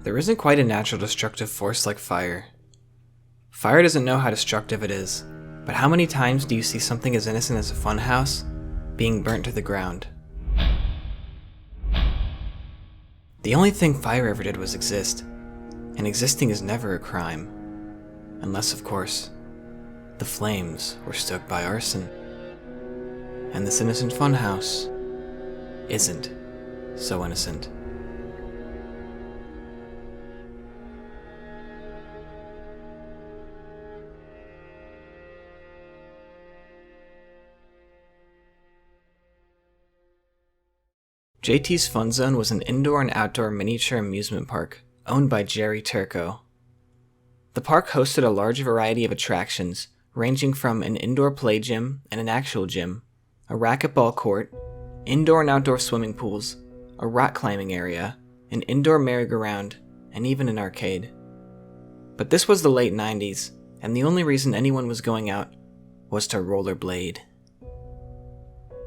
There isn't quite a natural destructive force like fire. Fire doesn't know how destructive it is, but how many times do you see something as innocent as a funhouse being burnt to the ground? The only thing fire ever did was exist, and existing is never a crime. Unless, of course, the flames were stoked by arson. And this innocent funhouse isn't so innocent. JT's Fun Zone was an indoor and outdoor miniature amusement park owned by Jerry Turco. The park hosted a large variety of attractions, ranging from an indoor play gym and an actual gym, a racquetball court, indoor and outdoor swimming pools, a rock climbing area, an indoor merry-go-round, and even an arcade. But this was the late 90s, and the only reason anyone was going out was to rollerblade.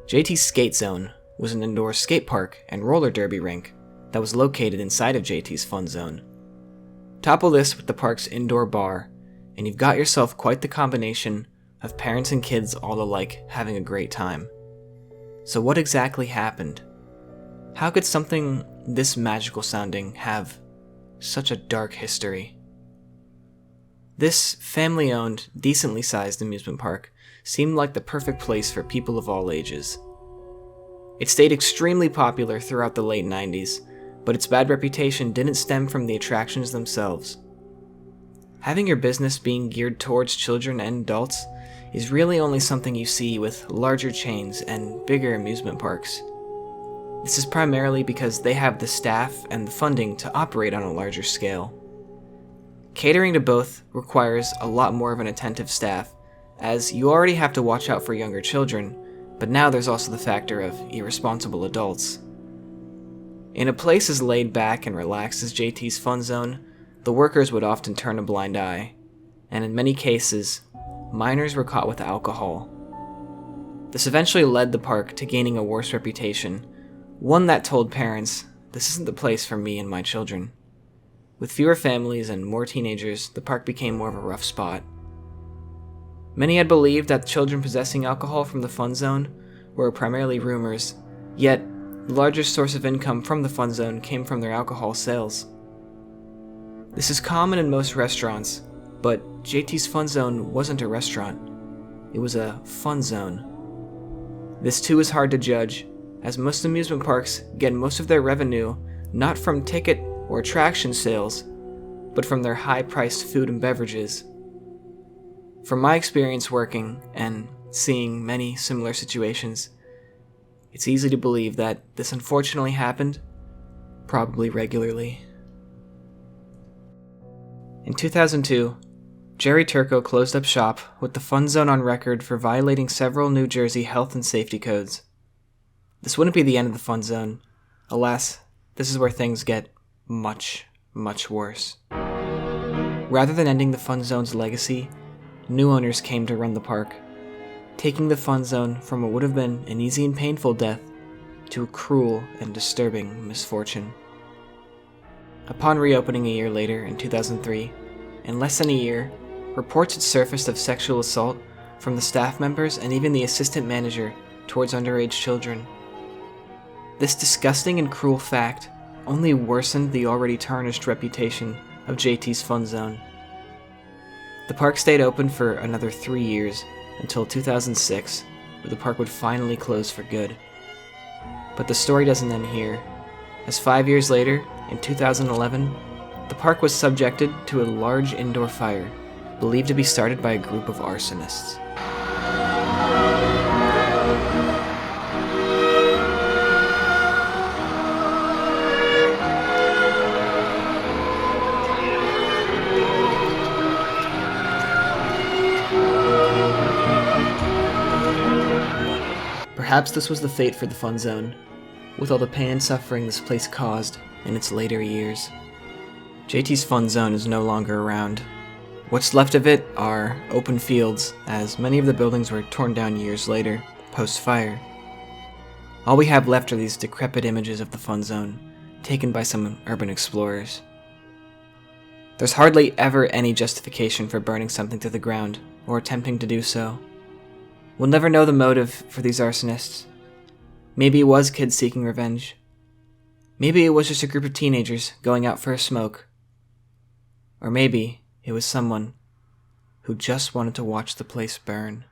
JT's Skate Zone was an indoor skate park and roller derby rink that was located inside of JT's Fun Zone. Topple this with the park's indoor bar, and you've got yourself quite the combination of parents and kids all alike having a great time. So what exactly happened? How could something this magical sounding have such a dark history? This family-owned, decently sized amusement park seemed like the perfect place for people of all ages. It stayed extremely popular throughout the late 90s, but its bad reputation didn't stem from the attractions themselves. Having your business being geared towards children and adults is really only something you see with larger chains and bigger amusement parks. This is primarily because they have the staff and the funding to operate on a larger scale. Catering to both requires a lot more of an attentive staff, as you already have to watch out for younger children, but now there's also the factor of irresponsible adults. In a place as laid back and relaxed as JT's Fun Zone, the workers would often turn a blind eye, and in many cases, minors were caught with alcohol. This eventually led the park to gaining a worse reputation, one that told parents, "This isn't the place for me and my children." With fewer families and more teenagers, the park became more of a rough spot. Many had believed that children possessing alcohol from the Fun Zone were primarily rumors, yet the largest source of income from the Fun Zone came from their alcohol sales. This is common in most restaurants, but JT's Fun Zone wasn't a restaurant. It was a fun zone. This too is hard to judge, as most amusement parks get most of their revenue not from ticket or attraction sales, but from their high-priced food and beverages. From my experience working and seeing many similar situations, it's easy to believe that this unfortunately happened, probably regularly. In 2002, Jerry Turco closed up shop with the Fun Zone on record for violating several New Jersey health and safety codes. This wouldn't be the end of the Fun Zone. Alas, this is where things get much, much worse. Rather than ending the Fun Zone's legacy, new owners came to run the park, taking the Fun Zone from what would have been an easy and painful death to a cruel and disturbing misfortune. Upon reopening a year later in 2003, in less than a year, reports had surfaced of sexual assault from the staff members and even the assistant manager towards underage children. This disgusting and cruel fact only worsened the already tarnished reputation of JT's Fun Zone. The park stayed open for another 3 years until 2006, where the park would finally close for good. But the story doesn't end here, as 5 years later, in 2011, the park was subjected to a large indoor fire, believed to be started by a group of arsonists. Perhaps this was the fate for the Fun Zone, with all the pain and suffering this place caused in its later years. JT's Fun Zone is no longer around. What's left of it are open fields, as many of the buildings were torn down years later, post-fire. All we have left are these decrepit images of the Fun Zone, taken by some urban explorers. There's hardly ever any justification for burning something to the ground, or attempting to do so. We'll never know the motive for these arsonists. Maybe it was kids seeking revenge. Maybe it was just a group of teenagers going out for a smoke. Or maybe it was someone who just wanted to watch the place burn.